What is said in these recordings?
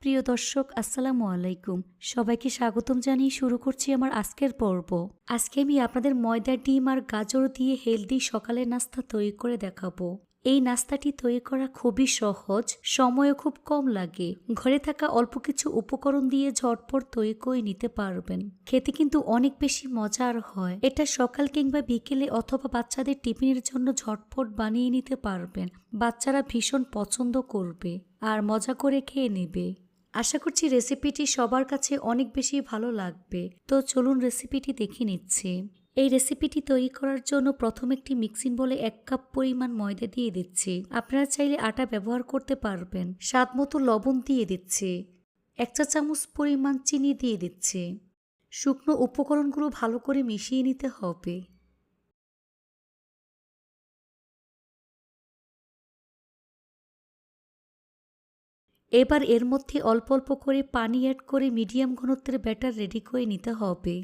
প্রিয় দর্শক, আসসালামু আলাইকুম। সবাইকে স্বাগতম জানিয়ে শুরু করছি আমার আজকের পর্ব। আজকে আমি আপনাদের ময়দা, ডিম আর গাজর দিয়ে হেলদি সকালের নাস্তা তৈরি করে দেখাবো। এই নাস্তাটি তৈরি করা খুবই সহজ, সময়ও খুব কম লাগে। ঘরে থাকা অল্প কিছু উপকরণ দিয়ে ঝটপট তৈরি করে নিতে পারবেন। খেতে কিন্তু অনেক বেশি মজার হয়। এটা সকাল কিংবা বিকেলে অথবা বাচ্চাদের টিফিনের জন্য ঝটপট বানিয়ে নিতে পারবেন। বাচ্চারা ভীষণ পছন্দ করবে আর মজা করে খেয়ে নেবে। আশা করছি রেসিপিটি সবার কাছে অনেক বেশি ভালো লাগবে। তো চলুন রেসিপিটি দেখে নিচ্ছি। এই রেসিপিটি তৈরি করার জন্য প্রথম একটি মিক্সিং বলে 1 কাপ পরিমাণ ময়দা দিয়ে দিচ্ছি। আপনারা চাইলে আটা ব্যবহার করতে পারবেন। স্বাদ মতো লবণ দিয়ে দিচ্ছি। 1 চা চামচ পরিমাণ চিনি দিয়ে দিচ্ছি। শুকনো উপকরণগুলো ভালো করে মিশিয়ে নিতে হবে। এবার এর মধ্যে অল্প অল্প করে পানি অ্যাড করে মিডিয়াম ঘনত্বের ব্যাটার রেডি করে নিতে হবে।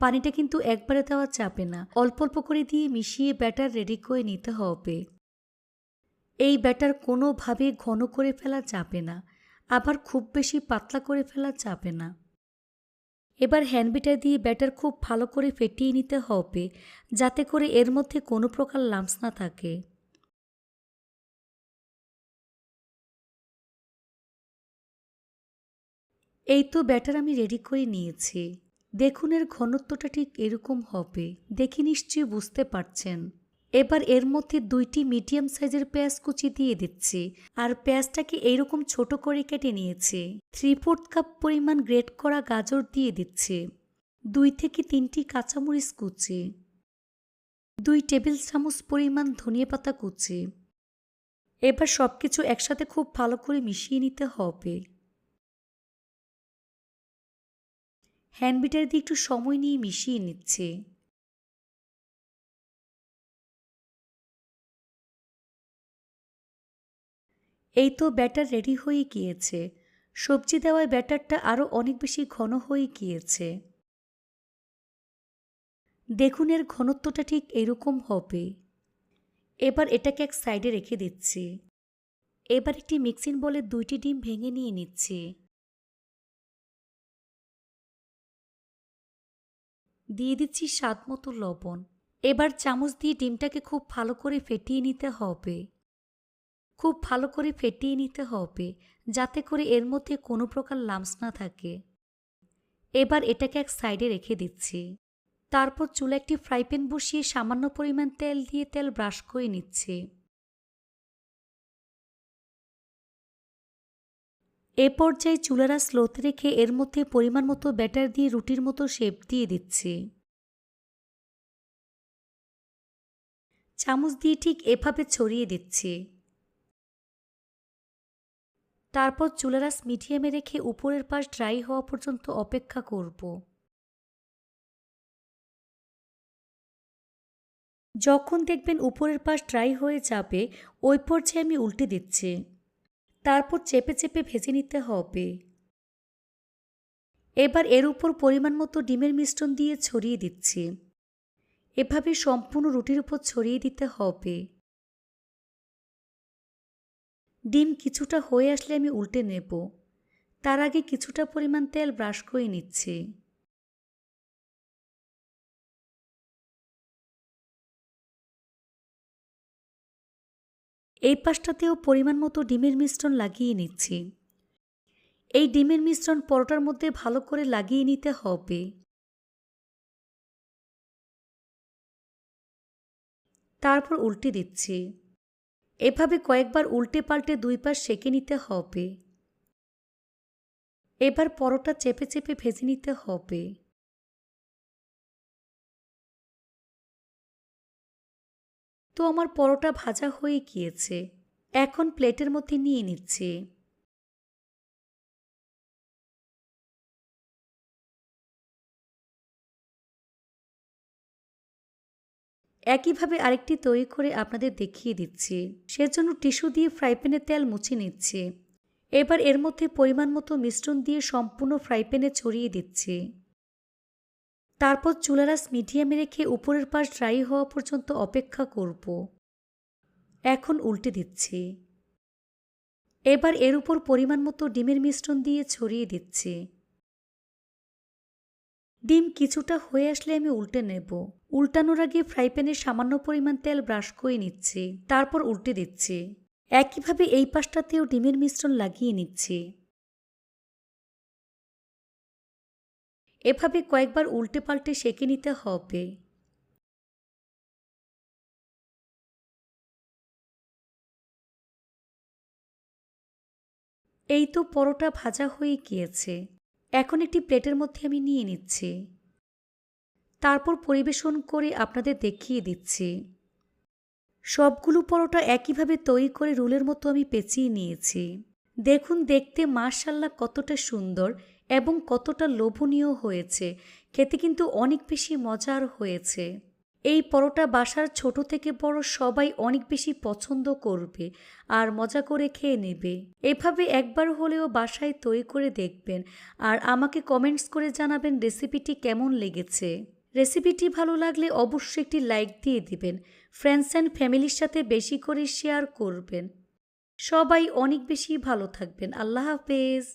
পানিটা কিন্তু একবারে দেওয়া যাবে না, অল্প অল্প করে দিয়ে মিশিয়ে ব্যাটার রেডি করে নিতে হবে। এই ব্যাটার কোনোভাবে ঘন করে ফেলা যাবে না, আবার খুব বেশি পাতলা করে ফেলা যাবে না। এবার হ্যান্ড বিটার দিয়ে ব্যাটার খুব ভালো করে ফেটিয়ে নিতে হবে, যাতে করে এর মধ্যে কোনো প্রকার লাম্পস না থাকে। এই তো ব্যাটার আমি রেডি করে নিয়েছি। দেখুন এর ঘনত্বটা ঠিক এরকম হবে, দেখে নিশ্চয়ই বুঝতে পারছেন। এবার এর মধ্যে 2টি মিডিয়াম সাইজের পেঁয়াজ কুচি দিয়ে দিচ্ছি, আর পেঁয়াজটাকে এইরকম ছোট করে কেটে নিয়েছি। 3/4 কাপ পরিমাণ গ্রেট করা গাজর দিয়ে দিচ্ছি। 2 থেকে 3টি কাঁচামরিচ কুচি, 2 টেবিল চামচ পরিমাণ ধনিয়া পাতা কুচি। এবার সবকিছু একসাথে খুব ভালো করে মিশিয়ে নিতে হবে। হ্যান্ড বিটার দিয়ে একটু সময় নিয়ে মিশিয়ে নিচ্ছে। এই তো ব্যাটার রেডি হয়ে গিয়েছে। সবজি দেওয়ায় ব্যাটারটা আরও অনেক বেশি ঘন হয়ে গিয়েছে। দেখুন এর ঘনত্বটা ঠিক এরকম হবে। এবার এটাকে এক সাইডে রেখে দিচ্ছি। এবার একটি মিক্সিং বলে 2টি ডিম ভেঙে নিয়ে নিচ্ছি। দিয়ে দিচ্ছি স্বাদ মতো লবণ। এবার চামচ দিয়ে ডিমটাকে খুব ভালো করে ফেটিয়ে নিতে হবে। খুব ভালো করে ফেটিয়ে নিতে হবে, যাতে করে এর মধ্যে কোনো প্রকার লাম্পস না থাকে। এবার এটাকে এক সাইডে রেখে দিচ্ছি। তারপর চুলে একটি ফ্রাই প্যান বসিয়ে সামান্য পরিমাণ তেল দিয়ে তেল ব্রাশ করে নিচ্ছি। এ পর্যায়ে চুলারা স্লোতে রেখে এর মধ্যে পরিমাণ মতো ব্যাটার দিয়ে রুটির মতো শেপ দিয়ে দিচ্ছি। চামচ দিয়ে ঠিক এভাবে ছড়িয়ে দিচ্ছি। তারপর চুলার আঁচ মিডিয়ামে রেখে উপরের পাশ ড্রাই হওয়া পর্যন্ত অপেক্ষা করব। যখন দেখবেন উপরের পাশ ড্রাই হয়ে যাবে, ওই পর্যায়ে আমি উল্টে দিচ্ছি। তারপর চেপে চেপে ভেজে নিতে হবে। এবার এর উপর পরিমাণ মতো ডিমের মিশ্রণ দিয়ে ছড়িয়ে দিচ্ছি। এভাবে সম্পূর্ণ রুটির উপর ছড়িয়ে দিতে হবে। ডিম কিছুটা হয়ে আসলে আমি উল্টে নেব। তার আগে কিছুটা পরিমাণ তেল ব্রাশ করে নিচ্ছি। এই পাশটাতেও পরিমাণ মতো ডিমের মিশ্রণ লাগিয়ে নিচ্ছি। এই ডিমের মিশ্রণ পরোটার মধ্যে ভালো করে লাগিয়ে নিতে হবে। তারপর উল্টে দিচ্ছি। এভাবে কয়েকবার উল্টে পাল্টে 2 পাশ সেঁকে নিতে হবে। এবার পরোটা চেপে চেপে ভেজে নিতে হবে। তো আমার পরোটা ভাজা হয়ে গিয়েছে। এখন প্লেটের মধ্যে নিয়ে নিচ্ছি। একইভাবে আরেকটি তৈরি করে আপনাদের দেখিয়ে দিচ্ছি। সেজন্য টিস্যু দিয়ে ফ্রাই প্যানে তেল মুছে নিচ্ছি। এবার এর মধ্যে পরিমাণ মতো মিশ্রণ দিয়ে সম্পূর্ণ ফ্রাই প্যানে ছড়িয়ে দিচ্ছি। তারপর চুলার আঁচ মিডিয়ামে রেখে উপরের পাশ ড্রাই হওয়া পর্যন্ত অপেক্ষা করব। এখন উল্টে দিচ্ছি। এবার এর উপর পরিমাণ মতো ডিমের মিশ্রণ দিয়ে ছড়িয়ে দিচ্ছি। ডিম কিছুটা হয়ে আসলে আমি উল্টে নেব। উল্টানোর আগে ফ্রাই প্যানে সামান্য পরিমাণ তেল ব্রাশ করে নিচ্ছি, তারপর উল্টে দিচ্ছি। একইভাবে এই পাশটাতেও ডিমের মিশ্রণ লাগিয়ে নিচ্ছি। এভাবে কয়েকবার উল্টে পাল্টে সেঁকে নিতে হবে। এই তো পরোটা ভাজা হয়ে গিয়েছে। এখন একটি প্লেটের মধ্যে আমি নিয়ে নিচ্ছি, তারপর পরিবেশন করে আপনাদের দেখিয়ে দিচ্ছি। সবগুলো পরোটা একইভাবে তৈরি করে রোলের মতো আমি পেঁচিয়ে নিয়েছি। দেখুন দেখতে মাশাআল্লাহ কতটা সুন্দর এবং কতটা লোভনীয় হয়েছে। খেতে কিন্তু অনেক বেশি মজার হয়েছে। এই পরোটা বাসার ছোট থেকে বড় সবাই অনেক বেশি পছন্দ করবে আর মজা করে খেয়ে নেবে। এভাবে একবার হলেও বাসায় তৈরি করে দেখবেন আর আমাকে কমেন্টস করে জানাবেন রেসিপিটি কেমন লেগেছে। রেসিপিটি ভালো লাগলে অবশ্যই একটি লাইক দিয়ে দিবেন। ফ্রেন্ডস অ্যান্ড ফ্যামিলির সাথে বেশি করে শেয়ার করবেন। সবাই অনেক বেশি ভালো থাকবেন। আল্লাহ হাফেজ।